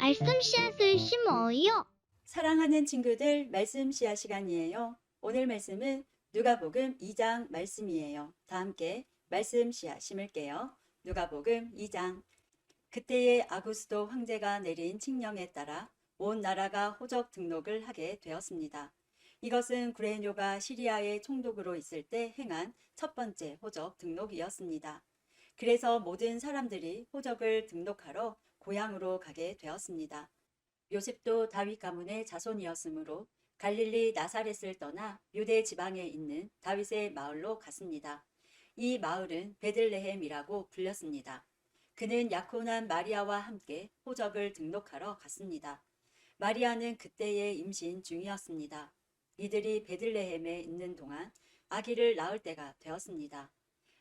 말씀 씨앗을 심어요. 사랑하는 친구들, 말씀 씨앗 시간이에요. 오늘 말씀은 누가복음 2장 말씀이에요. 다 함께 말씀 씨앗 심을게요. 누가복음 2장. 그때에 아구스도 황제가 내린 칙령에 따라 온 나라가 호적 등록을 하게 되었습니다. 이것은 구레뇨가 시리아의 총독으로 있을 때 행한 첫 번째 호적 등록이었습니다. 그래서 모든 사람들이 호적을 등록하러 고향으로 가게 되었습니다. 요셉도 다윗 가문의 자손이었으므로 갈릴리 나사렛을 떠나 유대 지방에 있는 다윗의 마을로 갔습니다. 이 마을은 베들레헴이라고 불렸습니다. 그는 약혼한 마리아와 함께 호적을 등록하러 갔습니다. 마리아는 그때에 임신 중이었습니다. 이들이 베들레헴에 있는 동안 아기를 낳을 때가 되었습니다.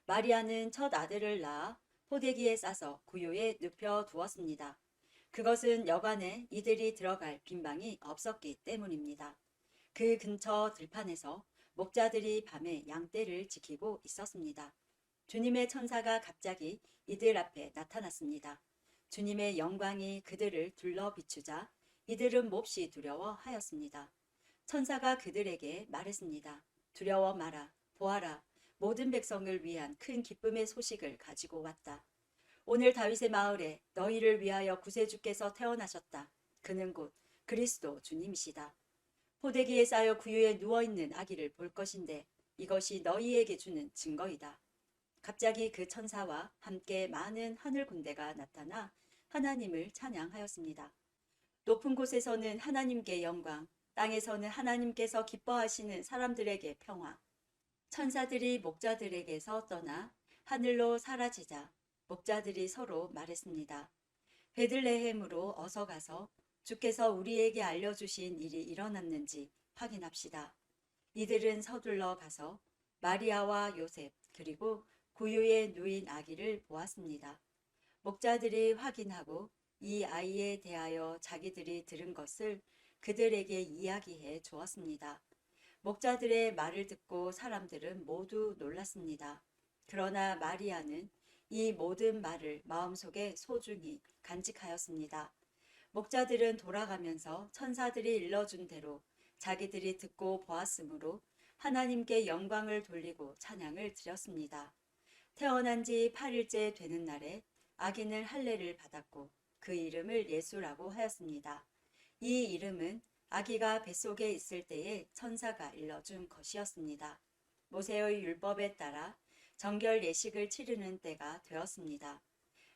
마리아는 첫 아들을 낳아 포대기에 싸서 구유에 눕혀 두었습니다. 그것은 여관에 이들이 들어갈 빈방이 없었기 때문입니다. 그 근처 들판에서 목자들이 밤에 양떼를 지키고 있었습니다. 주님의 천사가 갑자기 이들 앞에 나타났습니다. 주님의 영광이 그들을 둘러 비추자 이들은 몹시 두려워하였습니다. 천사가 그들에게 말했습니다. 두려워 마라. 보아라. 모든 백성을 위한 큰 기쁨의 소식을 가지고 왔다. 오늘 다윗의 마을에 너희를 위하여 구세주께서 태어나셨다. 그는 곧 그리스도 주님이시다. 포대기에 쌓여 구유에 누워있는 아기를 볼 것인데 이것이 너희에게 주는 증거이다. 갑자기 그 천사와 함께 많은 하늘 군대가 나타나 하나님을 찬양하였습니다. 높은 곳에서는 하나님께 영광, 땅에서는 하나님께서 기뻐하시는 사람들에게 평화. 천사들이 목자들에게서 떠나 하늘로 사라지자 목자들이 서로 말했습니다. 베들레헴으로 어서 가서 주께서 우리에게 알려주신 일이 일어났는지 확인합시다. 이들은 서둘러 가서 마리아와 요셉 그리고 구유에 누인 아기를 보았습니다. 목자들이 확인하고 이 아이에 대하여 자기들이 들은 것을 그들에게 이야기해 주었습니다. 목자들의 말을 듣고 사람들은 모두 놀랐습니다. 그러나 마리아는 이 모든 말을 마음속에 소중히 간직하였습니다. 목자들은 돌아가면서 천사들이 일러준 대로 자기들이 듣고 보았으므로 하나님께 영광을 돌리고 찬양을 드렸습니다. 태어난 지 8일째 되는 날에 아기는 할례를 받았고 그 이름을 예수라고 하였습니다. 이 이름은 아기가 뱃속에 있을 때에 천사가 일러준 것이었습니다. 모세의 율법에 따라 정결 예식을 치르는 때가 되었습니다.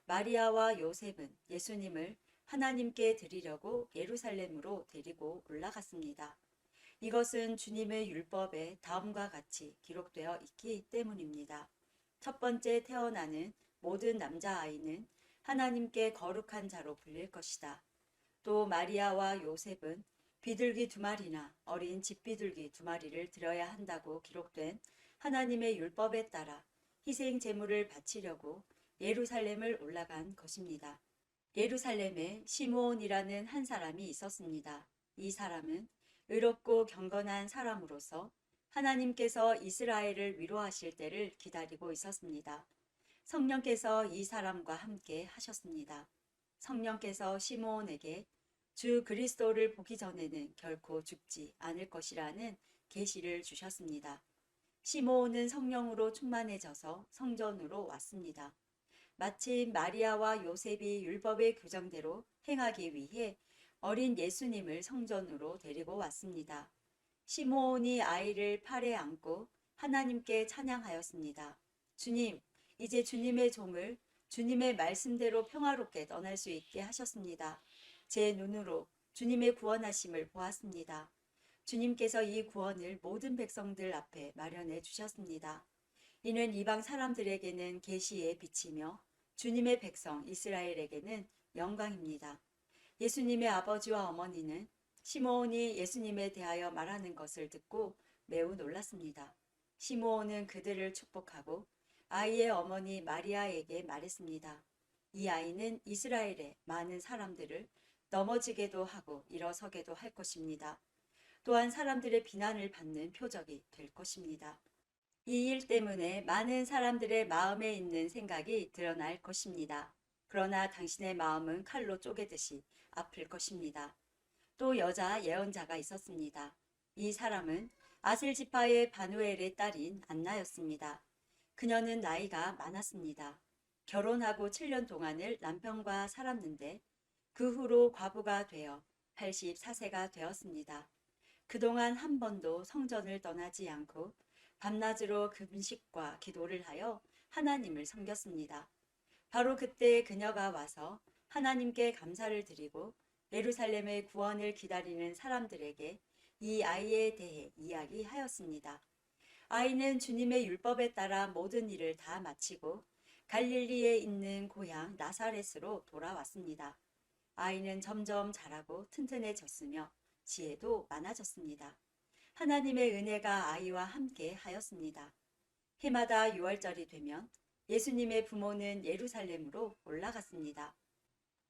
마리아와 요셉은 예수님을 하나님께 드리려고 예루살렘으로 데리고 올라갔습니다. 이것은 주님의 율법에 다음과 같이 기록되어 있기 때문입니다. 첫 번째 태어나는 모든 남자아이는 하나님께 거룩한 자로 불릴 것이다. 또 마리아와 요셉은 비둘기 2마리나 어린 집비둘기 2마리를 드려야 한다고 기록된 하나님의 율법에 따라 희생 제물을 바치려고 예루살렘을 올라간 것입니다. 예루살렘에 시므온이라는 한 사람이 있었습니다. 이 사람은 의롭고 경건한 사람으로서 하나님께서 이스라엘을 위로하실 때를 기다리고 있었습니다. 성령께서 이 사람과 함께 하셨습니다. 성령께서 시므온에게 주 그리스도를 보기 전에는 결코 죽지 않을 것이라는 계시를 주셨습니다. 시므온은 성령으로 충만해져서 성전으로 왔습니다. 마침 마리아와 요셉이 율법의 규정대로 행하기 위해 어린 예수님을 성전으로 데리고 왔습니다. 시므온이 아이를 팔에 안고 하나님께 찬양하였습니다. 주님, 이제 주님의 종을 주님의 말씀대로 평화롭게 떠날 수 있게 하셨습니다. 제 눈으로 주님의 구원하심을 보았습니다. 주님께서 이 구원을 모든 백성들 앞에 마련해 주셨습니다. 이는 이방 사람들에게는 계시의 빛이며 주님의 백성 이스라엘에게는 영광입니다. 예수님의 아버지와 어머니는 시므온이 예수님에 대하여 말하는 것을 듣고 매우 놀랐습니다. 시므온은 그들을 축복하고 아이의 어머니 마리아에게 말했습니다. 이 아이는 이스라엘의 많은 사람들을 넘어지게도 하고 일어서게도 할 것입니다. 또한 사람들의 비난을 받는 표적이 될 것입니다. 이 일 때문에 많은 사람들의 마음에 있는 생각이 드러날 것입니다. 그러나 당신의 마음은 칼로 쪼개듯이 아플 것입니다. 또 여자 예언자가 있었습니다. 이 사람은 아셀 지파의 바누엘의 딸인 안나였습니다. 그녀는 나이가 많았습니다. 결혼하고 7년 동안을 남편과 살았는데 그 후로 과부가 되어 84세가 되었습니다. 그동안 한 번도 성전을 떠나지 않고 밤낮으로 금식과 기도를 하여 하나님을 섬겼습니다. 바로 그때 그녀가 와서 하나님께 감사를 드리고 예루살렘의 구원을 기다리는 사람들에게 이 아이에 대해 이야기하였습니다. 아이는 주님의 율법에 따라 모든 일을 다 마치고 갈릴리에 있는 고향 나사렛으로 돌아왔습니다. 아이는 점점 자라고 튼튼해졌으며 지혜도 많아졌습니다. 하나님의 은혜가 아이와 함께 하였습니다. 해마다 6월절이 되면 예수님의 부모는 예루살렘으로 올라갔습니다.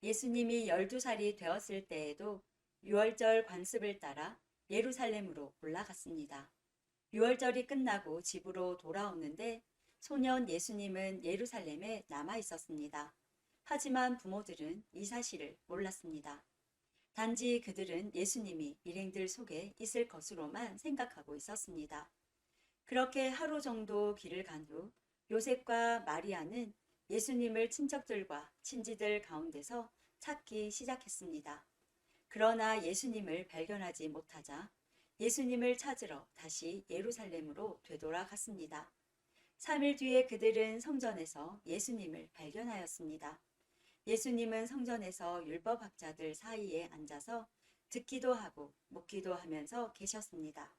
예수님이 12살이 되었을 때에도 6월절 관습을 따라 예루살렘으로 올라갔습니다. 6월절이 끝나고 집으로 돌아오는데 소년 예수님은 예루살렘에 남아 있었습니다. 하지만 부모들은 이 사실을 몰랐습니다. 단지 그들은 예수님이 일행들 속에 있을 것으로만 생각하고 있었습니다. 그렇게 하루 정도 길을 간 후 요셉과 마리아는 예수님을 친척들과 친지들 가운데서 찾기 시작했습니다. 그러나 예수님을 발견하지 못하자 예수님을 찾으러 다시 예루살렘으로 되돌아갔습니다. 3일 뒤에 그들은 성전에서 예수님을 발견하였습니다. 예수님은 성전에서 율법학자들 사이에 앉아서 듣기도 하고 묻기도 하면서 계셨습니다.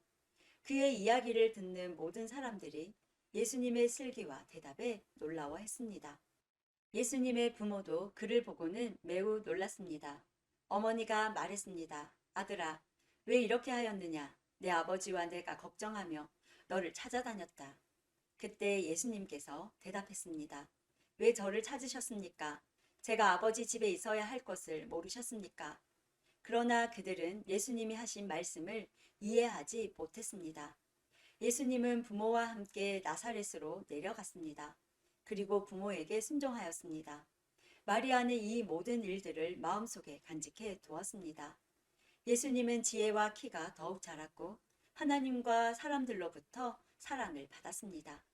그의 이야기를 듣는 모든 사람들이 예수님의 슬기와 대답에 놀라워했습니다. 예수님의 부모도 그를 보고는 매우 놀랐습니다. 어머니가 말했습니다. 아들아, 왜 이렇게 하였느냐? 내 아버지와 내가 걱정하며 너를 찾아다녔다. 그때 예수님께서 대답했습니다. 왜 저를 찾으셨습니까? 제가 아버지 집에 있어야 할 것을 모르셨습니까? 그러나 그들은 예수님이 하신 말씀을 이해하지 못했습니다. 예수님은 부모와 함께 나사렛으로 내려갔습니다. 그리고 부모에게 순종하였습니다. 마리아는 이 모든 일들을 마음속에 간직해 두었습니다. 예수님은 지혜와 키가 더욱 자랐고 하나님과 사람들로부터 사랑을 받았습니다.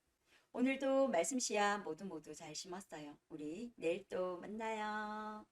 오늘도 말씀 씨앗 모두 잘 심었어요. 우리 내일 또 만나요.